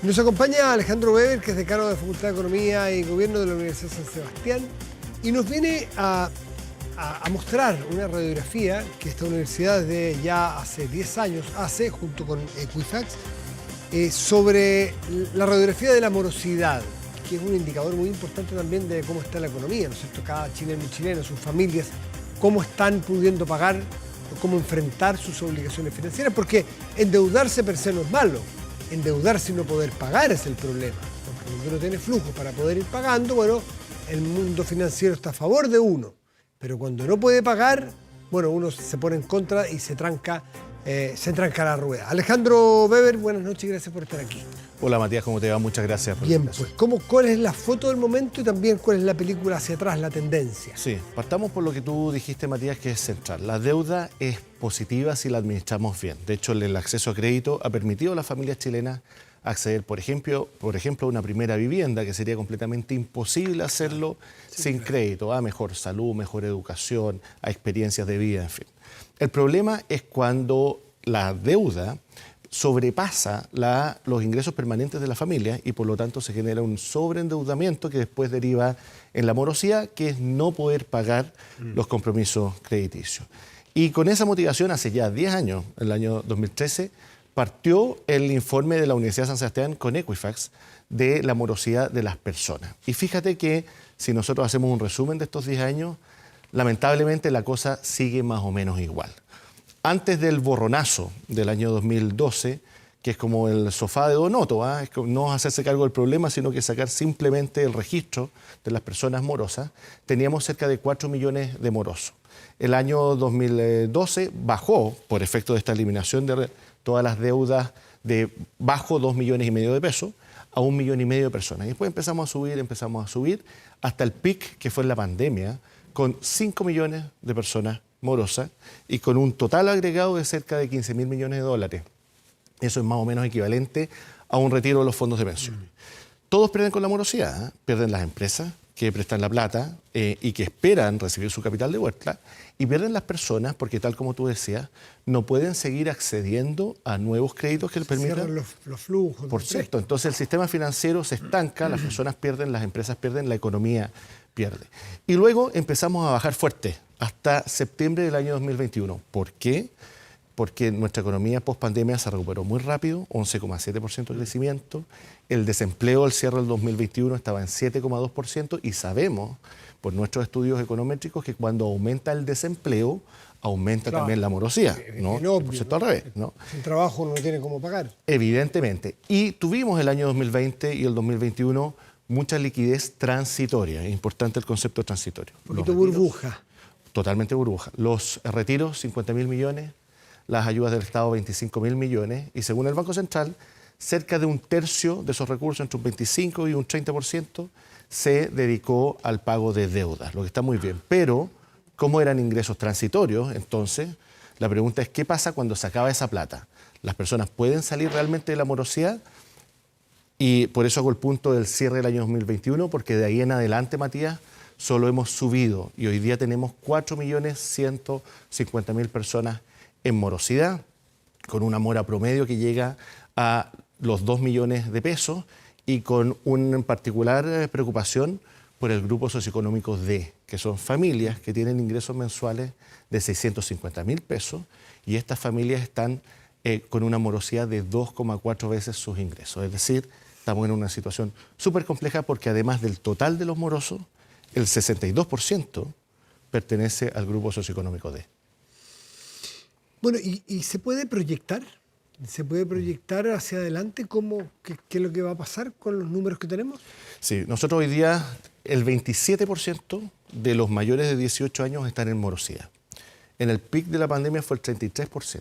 Nos acompaña Alejandro Weber, que es decano de la Facultad de Economía y Gobierno de la Universidad de San Sebastián, y nos viene a mostrar una radiografía que esta universidad desde ya hace 10 años hace, junto con Equifax, sobre la radiografía de la morosidad, que es un indicador muy importante también de cómo está la economía, ¿no es cierto? Cada chileno y chilena, sus familias, cómo están pudiendo pagar, cómo enfrentar sus obligaciones financieras, porque endeudarse per se no es malo. Endeudarse y no poder pagar es el problema, porque cuando uno tiene flujo para poder ir pagando, bueno, el mundo financiero está a favor de uno, pero cuando no puede pagar, bueno, uno se pone en contra y se tranca la rueda. Alejandro Weber, buenas noches y gracias por estar aquí. Hola Matías, ¿cómo te va? Muchas gracias por la Bien, invitación. pues, ¿cuál es la foto del momento y también cuál es la película hacia atrás, la tendencia? Sí, partamos por lo que tú dijiste, Matías, que es central. La deuda es positiva si la administramos bien. De hecho, el acceso a crédito ha permitido a las familias chilenas acceder, por ejemplo, a una primera vivienda, que sería completamente imposible hacerlo sin crédito, a mejor salud, mejor educación, a experiencias de vida, en fin. El problema es cuando la deuda sobrepasa los ingresos permanentes de la familia y por lo tanto se genera un sobreendeudamiento que después deriva en la morosidad, que es no poder pagar los compromisos crediticios. Y con esa motivación, hace ya 10 años, en el año 2013, partió el informe de la Universidad de San Sebastián con Equifax de la morosidad de las personas. Y fíjate que si nosotros hacemos un resumen de estos 10 años, lamentablemente la cosa sigue más o menos igual. Antes del borronazo del año 2012, que es como el sofá de Donoto, es no hacerse cargo del problema, sino que sacar simplemente el registro de las personas morosas, teníamos cerca de 4 millones de morosos. El año 2012 bajó, por efecto de esta eliminación de todas las deudas, de bajo 2,5 millones de pesos a 1,5 millones de personas. Y después empezamos a subir, hasta el pic que fue en la pandemia, con 5 millones de personas morosas y con un total agregado de cerca de 15.000 millones de dólares. Eso es más o menos equivalente a un retiro de los fondos de pensión. Todos pierden con la morosidad, ¿eh? Pierden las empresas que prestan la plata y que esperan recibir su capital de vuelta, y pierden las personas porque, tal como tú decías, no pueden seguir accediendo a nuevos créditos que les permitan los flujos. Por cierto, entonces el sistema financiero se estanca, las personas pierden, las empresas pierden, la economía pierde. Y luego empezamos a bajar fuerte hasta septiembre del año 2021. ¿Por qué? Porque nuestra economía post-pandemia se recuperó muy rápido, 11,7% de crecimiento. El desempleo al cierre del 2021 estaba en 7,2% y sabemos, por nuestros estudios econométricos, que cuando aumenta el desempleo, aumenta también la morosidad, ¿no? Por cierto, al revés, ¿no? El trabajo no tiene cómo pagar. Evidentemente. Y tuvimos el año 2020 y el 2021 mucha liquidez transitoria. Es importante el concepto transitorio. Un poquito burbuja. Totalmente burbuja. Los retiros, 50.000 millones. Las ayudas del Estado, 25.000 millones. Y según el Banco Central, cerca de un tercio de esos recursos, entre un 25 y un 30%, se dedicó al pago de deudas, lo que está muy bien. Pero, como eran ingresos transitorios, entonces, la pregunta es, ¿qué pasa cuando se acaba esa plata? ¿Las personas pueden salir realmente de la morosidad? Y por eso hago el punto del cierre del año 2021, porque de ahí en adelante, Matías, solo hemos subido y hoy día tenemos 4.150.000 personas en morosidad, con una mora promedio que llega a los 2 millones de pesos y con una en particular preocupación por el grupo socioeconómico D, que son familias que tienen ingresos mensuales de 650.000 pesos y estas familias están con una morosidad de 2,4 veces sus ingresos. Es decir, estamos en una situación súper compleja porque además del total de los morosos, el 62% pertenece al grupo socioeconómico D. Bueno, ¿y se puede proyectar? ¿Se puede proyectar hacia adelante qué es lo que va a pasar con los números que tenemos? Sí, nosotros hoy día el 27% de los mayores de 18 años están en morosidad. En el pic de la pandemia fue el 33%.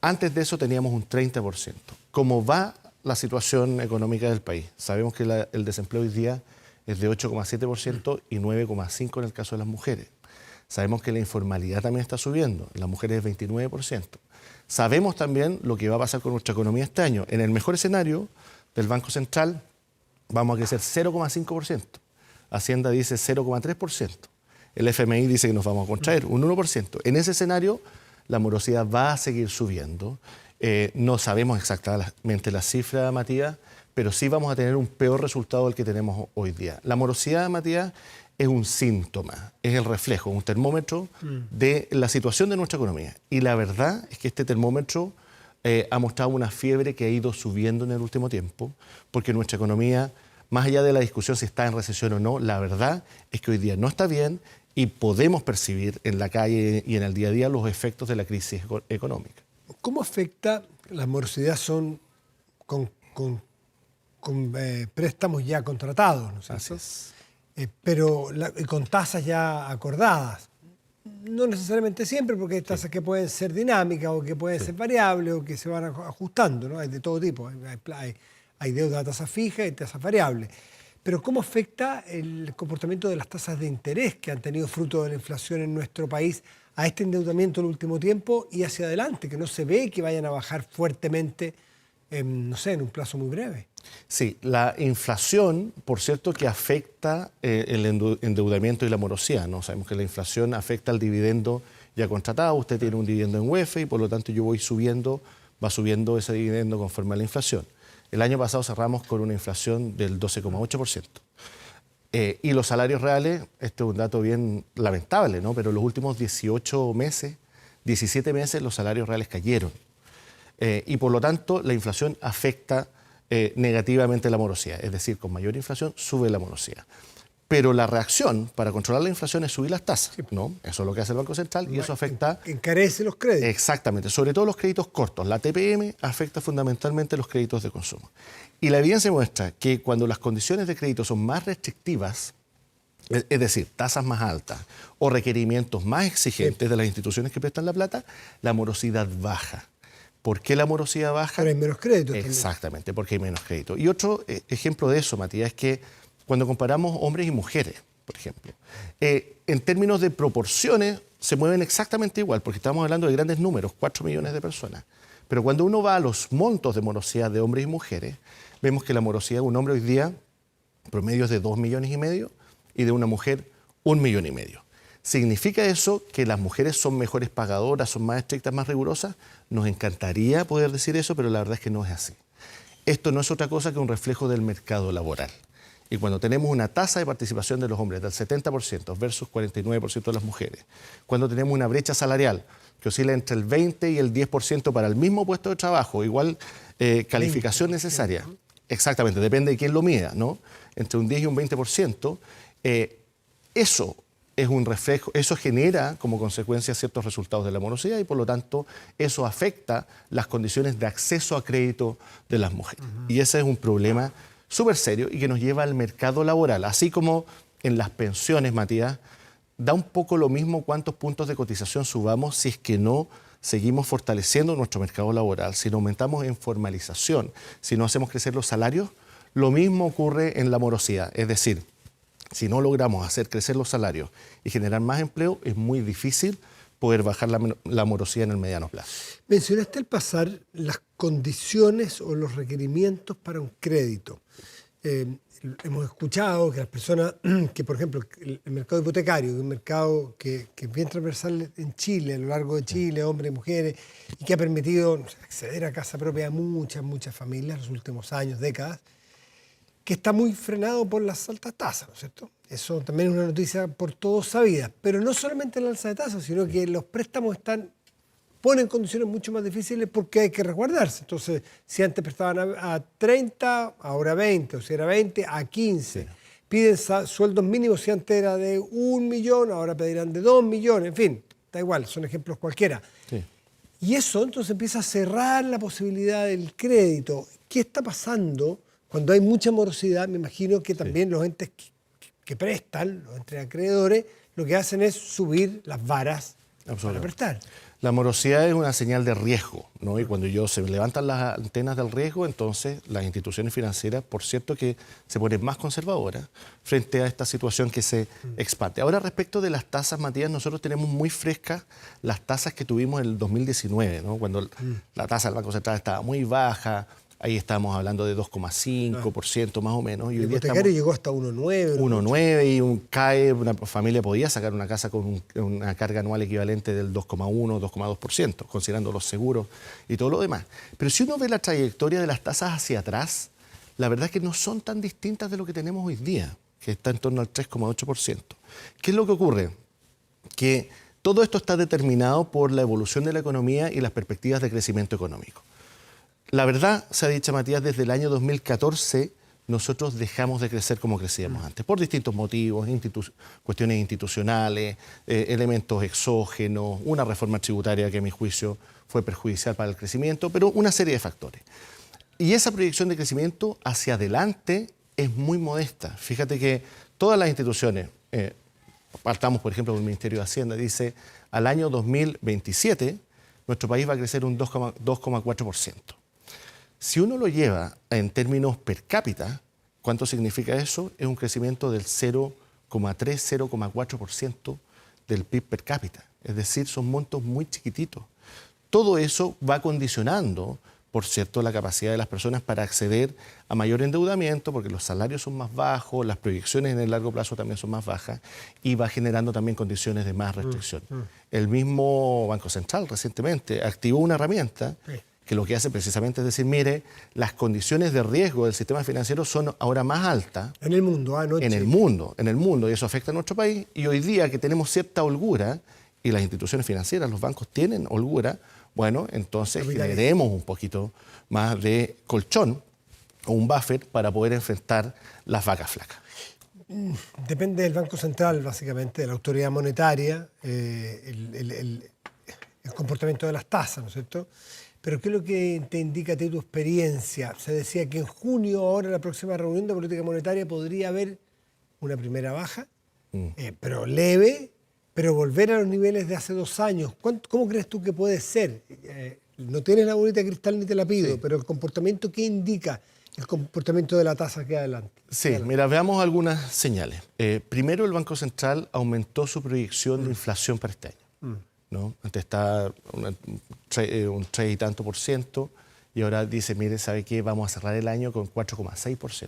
Antes de eso teníamos un 30%. ¿Cómo va la situación económica del país? Sabemos que el desempleo hoy día es de 8,7% y 9,5% en el caso de las mujeres. Sabemos que la informalidad también está subiendo, en las mujeres es 29%. Sabemos también lo que va a pasar con nuestra economía este año. En el mejor escenario del Banco Central vamos a crecer 0,5%. Hacienda dice 0,3%. El FMI dice que nos vamos a contraer un 1%. En ese escenario la morosidad va a seguir subiendo No sabemos exactamente la cifra, Matías, pero sí vamos a tener un peor resultado del que tenemos hoy día. La morosidad, Matías, es un síntoma, es el reflejo, un termómetro de la situación de nuestra economía. Y la verdad es que este termómetro ha mostrado una fiebre que ha ido subiendo en el último tiempo, porque nuestra economía, más allá de la discusión si está en recesión o no, la verdad es que hoy día no está bien y podemos percibir en la calle y en el día a día los efectos de la crisis económica. ¿Cómo afecta la morosidad? Son con préstamos ya contratados, ¿no es cierto? Así es. Pero con tasas ya acordadas. No necesariamente siempre, porque hay tasas que pueden ser dinámicas o que pueden ser variables o que se van ajustando, ¿no? Hay de todo tipo. Hay deuda a tasa fija y tasas variables. Pero ¿cómo afecta el comportamiento de las tasas de interés que han tenido fruto de la inflación en nuestro país a este endeudamiento en el último tiempo y hacia adelante, que no se ve que vayan a bajar fuertemente, no sé, en un plazo muy breve? Sí, la inflación, por cierto, que afecta el endeudamiento y la morosidad, ¿no? Sabemos que la inflación afecta al dividendo ya contratado. Usted tiene un dividendo en UEF y por lo tanto yo va subiendo ese dividendo conforme a la inflación. El año pasado cerramos con una inflación del 12,8%. Y los salarios reales, este es un dato bien lamentable, ¿no? Pero los últimos 17 meses, los salarios reales cayeron. Y por lo tanto, la inflación afecta negativamente la morosidad. Es decir, con mayor inflación sube la morosidad. Pero la reacción para controlar la inflación es subir las tasas, ¿no? Eso es lo que hace el Banco Central y eso afecta... Encarece los créditos. Exactamente, sobre todo los créditos cortos. La TPM afecta fundamentalmente los créditos de consumo. Y la evidencia muestra que cuando las condiciones de crédito son más restrictivas, es decir, tasas más altas o requerimientos más exigentes de las instituciones que prestan la plata, la morosidad baja. ¿Por qué la morosidad baja? Pero hay menos créditos. Exactamente, porque hay menos crédito. Y otro ejemplo de eso, Matías, es que cuando comparamos hombres y mujeres, por ejemplo, en términos de proporciones se mueven exactamente igual, porque estamos hablando de grandes números, 4 millones de personas. Pero cuando uno va a los montos de morosidad de hombres y mujeres, vemos que la morosidad de un hombre hoy día promedio es de 2,5 millones y de una mujer 1,5 millones. ¿Significa eso que las mujeres son mejores pagadoras, son más estrictas, más rigurosas? Nos encantaría poder decir eso, pero la verdad es que no es así. Esto no es otra cosa que un reflejo del mercado laboral. Y cuando tenemos una tasa de participación de los hombres del 70% versus 49% de las mujeres, cuando tenemos una brecha salarial que oscila entre el 20 y el 10% para el mismo puesto de trabajo, igual calificación necesaria, exactamente, depende de quién lo mida, ¿no? Entre un 10 y un 20%, eso es un reflejo, eso genera como consecuencia ciertos resultados de la morosidad y por lo tanto eso afecta las condiciones de acceso a crédito de las mujeres. Y ese es un problema súper serio y que nos lleva al mercado laboral. Así como en las pensiones, Matías, da un poco lo mismo cuántos puntos de cotización subamos si es que no seguimos fortaleciendo nuestro mercado laboral, si no aumentamos en formalización, si no hacemos crecer los salarios, lo mismo ocurre en la morosidad. Es decir, si no logramos hacer crecer los salarios y generar más empleo, es muy difícil poder bajar la morosidad en el mediano plazo. Mencionaste al pasar las condiciones o los requerimientos para un crédito. Hemos escuchado que las personas que, por ejemplo, el mercado hipotecario, un mercado que es bien transversal en Chile, a lo largo de Chile, hombres y mujeres, y que ha permitido, no sé, acceder a casa propia a muchas familias en los últimos años, décadas, que está muy frenado por las altas tasas, ¿no es cierto? Eso también es una noticia por todos sabida. Pero no solamente la alza de tasas, sino que los préstamos ponen condiciones mucho más difíciles porque hay que resguardarse. Entonces, si antes prestaban a 30, ahora 20, o si era 20, a 15. Sí. Piden sueldos mínimos, si antes era de 1 millón, ahora pedirán de 2 millones, en fin, da igual, son ejemplos cualquiera. Sí. Y eso entonces empieza a cerrar la posibilidad del crédito. ¿Qué está pasando? Cuando hay mucha morosidad, me imagino que también los entes que prestan, los entes acreedores, lo que hacen es subir las varas para prestar. La morosidad es una señal de riesgo, ¿no? Y cuando se levantan las antenas del riesgo, entonces las instituciones financieras, por cierto, que se ponen más conservadoras frente a esta situación que se expande. Ahora, respecto de las tasas, Matías, nosotros tenemos muy frescas las tasas que tuvimos en el 2019, ¿no? Cuando la tasa del Banco Central estaba muy baja, ahí estábamos hablando de 2,5% más o menos. Y el hoy día hipotecario llegó hasta 1,9. 1,9 y una familia podía sacar una casa con una carga anual equivalente del 2,1, 2,2%, considerando los seguros y todo lo demás. Pero si uno ve la trayectoria de las tasas hacia atrás, la verdad es que no son tan distintas de lo que tenemos hoy día, que está en torno al 3,8%. ¿Qué es lo que ocurre? Que todo esto está determinado por la evolución de la economía y las perspectivas de crecimiento económico. La verdad, se ha dicho, Matías, desde el año 2014 nosotros dejamos de crecer como crecíamos antes, por distintos motivos, cuestiones institucionales, elementos exógenos, una reforma tributaria que a mi juicio fue perjudicial para el crecimiento, pero una serie de factores. Y esa proyección de crecimiento hacia adelante es muy modesta. Fíjate que todas las instituciones, partamos por ejemplo del Ministerio de Hacienda, dice al año 2027 nuestro país va a crecer un 2,4%. Si uno lo lleva en términos per cápita, ¿cuánto significa eso? Es un crecimiento del 0,4% del PIB per cápita. Es decir, son montos muy chiquititos. Todo eso va condicionando, por cierto, la capacidad de las personas para acceder a mayor endeudamiento, porque los salarios son más bajos, las proyecciones en el largo plazo también son más bajas, y va generando también condiciones de más restricción. El mismo Banco Central recientemente activó una herramienta que lo que hace precisamente es decir, mire, las condiciones de riesgo del sistema financiero son ahora más altas. En el mundo, anoche. En el mundo, y eso afecta a nuestro país. Y hoy día que tenemos cierta holgura, y las instituciones financieras, los bancos tienen holgura, bueno, entonces generemos un poquito más de colchón o un buffer para poder enfrentar las vacas flacas. Depende del Banco Central, básicamente, de la autoridad monetaria, el comportamiento de las tasas, ¿no es cierto? Pero ¿qué es lo que te indica a ti tu experiencia? Se decía que en junio, ahora en la próxima reunión de política monetaria, podría haber una primera baja, pero leve, pero volver a los niveles de hace 2 años. ¿Cómo crees tú que puede ser? No tienes la bolita de cristal ni te la pido, pero el comportamiento, ¿qué indica el comportamiento de la tasa aquí adelante? Sí, mira, veamos algunas señales. Primero, el Banco Central aumentó su proyección de inflación para este año. ¿No? Antes estaba un 3 y tanto por ciento y ahora dice, mire, ¿sabe qué? Vamos a cerrar el año con 4,6%.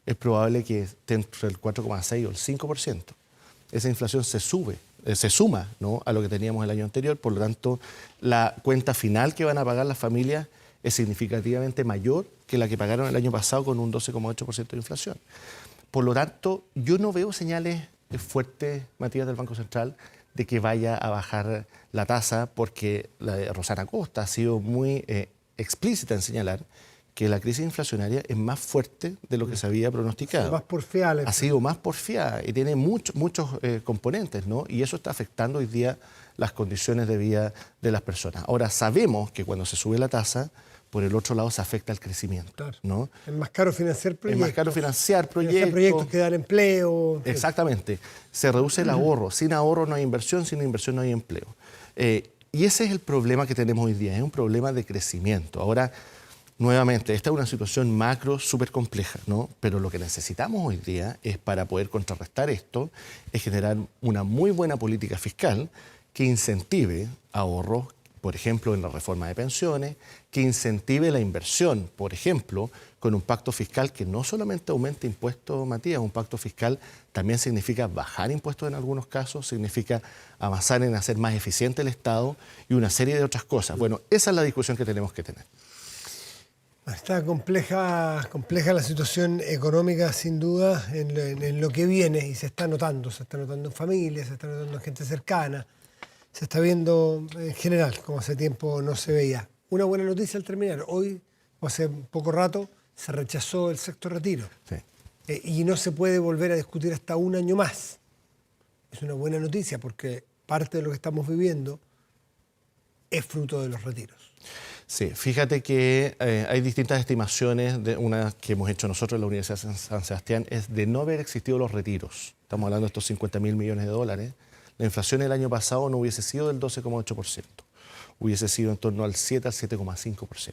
Es probable que esté entre el 4,6 o el 5%. Esa inflación se suma, ¿no?, a lo que teníamos el año anterior, por lo tanto, la cuenta final que van a pagar las familias es significativamente mayor que la que pagaron el año pasado con un 12,8% de inflación. Por lo tanto, yo no veo señales fuertes, Matías, del Banco Central, de que vaya a bajar la tasa, porque Rosana Costa ha sido muy explícita en señalar que la crisis inflacionaria es más fuerte de lo que se había pronosticado. Más porfiada. Ha sido más porfiada y tiene muchos componentes, ¿no? Y eso está afectando hoy día las condiciones de vida de las personas. Ahora, sabemos que cuando se sube la tasa, por el otro lado se afecta el crecimiento, claro, ¿no? Es más caro financiar proyectos. Es más caro financiar proyectos que dan empleo. Exactamente. Se reduce el ahorro. Sin ahorro no hay inversión, sin inversión no hay empleo. Y ese es el problema que tenemos hoy día, es un problema de crecimiento. Ahora, nuevamente, esta es una situación macro súper compleja, ¿no? Pero lo que necesitamos hoy día es, para poder contrarrestar esto, es generar una muy buena política fiscal que incentive ahorros, por ejemplo, en la reforma de pensiones, que incentive la inversión, por ejemplo, con un pacto fiscal que no solamente aumente impuestos, Matías, un pacto fiscal también significa bajar impuestos en algunos casos, significa avanzar en hacer más eficiente el Estado y una serie de otras cosas. Bueno, esa es la discusión que tenemos que tener. Está compleja la situación económica, sin duda, en lo que viene, y se está notando en familias, se está notando en gente cercana, se está viendo en general, como hace tiempo no se veía. Una buena noticia al terminar: hoy, o hace poco rato, se rechazó el sexto retiro. Sí. Y no se puede volver a discutir hasta 1 año más. Es una buena noticia porque parte de lo que estamos viviendo es fruto de los retiros. Sí, fíjate que hay distintas estimaciones. Una que hemos hecho nosotros en la Universidad de San Sebastián es de no haber existido los retiros. Estamos hablando de estos $50.000 millones. La inflación el año pasado no hubiese sido del 12,8%. Hubiese sido en torno al 7 al 7,5%.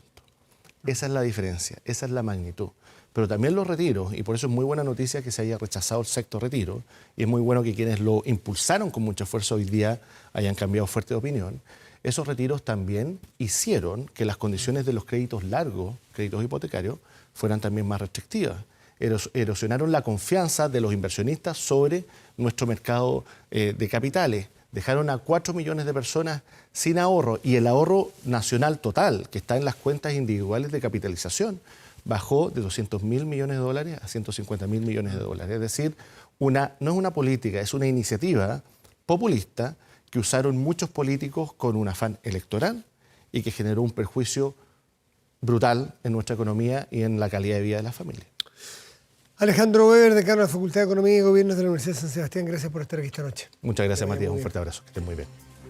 Esa es la diferencia, esa es la magnitud. Pero también los retiros, y por eso es muy buena noticia que se haya rechazado el sexto retiro, y es muy bueno que quienes lo impulsaron con mucho esfuerzo hoy día hayan cambiado fuerte de opinión. esos retiros también hicieron que las condiciones de los créditos largos, créditos hipotecarios, fueran también más restrictivas. Erosionaron la confianza de los inversionistas sobre nuestro mercado de capitales. Dejaron a 4 millones de personas sin ahorro, y el ahorro nacional total, que está en las cuentas individuales de capitalización, bajó de 200.000 millones de dólares a 150.000 millones de dólares. Es decir, no es una política, es una iniciativa populista que usaron muchos políticos con un afán electoral y que generó un perjuicio brutal en nuestra economía y en la calidad de vida de las familias. Alejandro Weber, decano de la Facultad de Economía y Gobiernos de la Universidad de San Sebastián, gracias por estar aquí esta noche. Muchas gracias, Matías. Un fuerte abrazo. Que estén muy bien.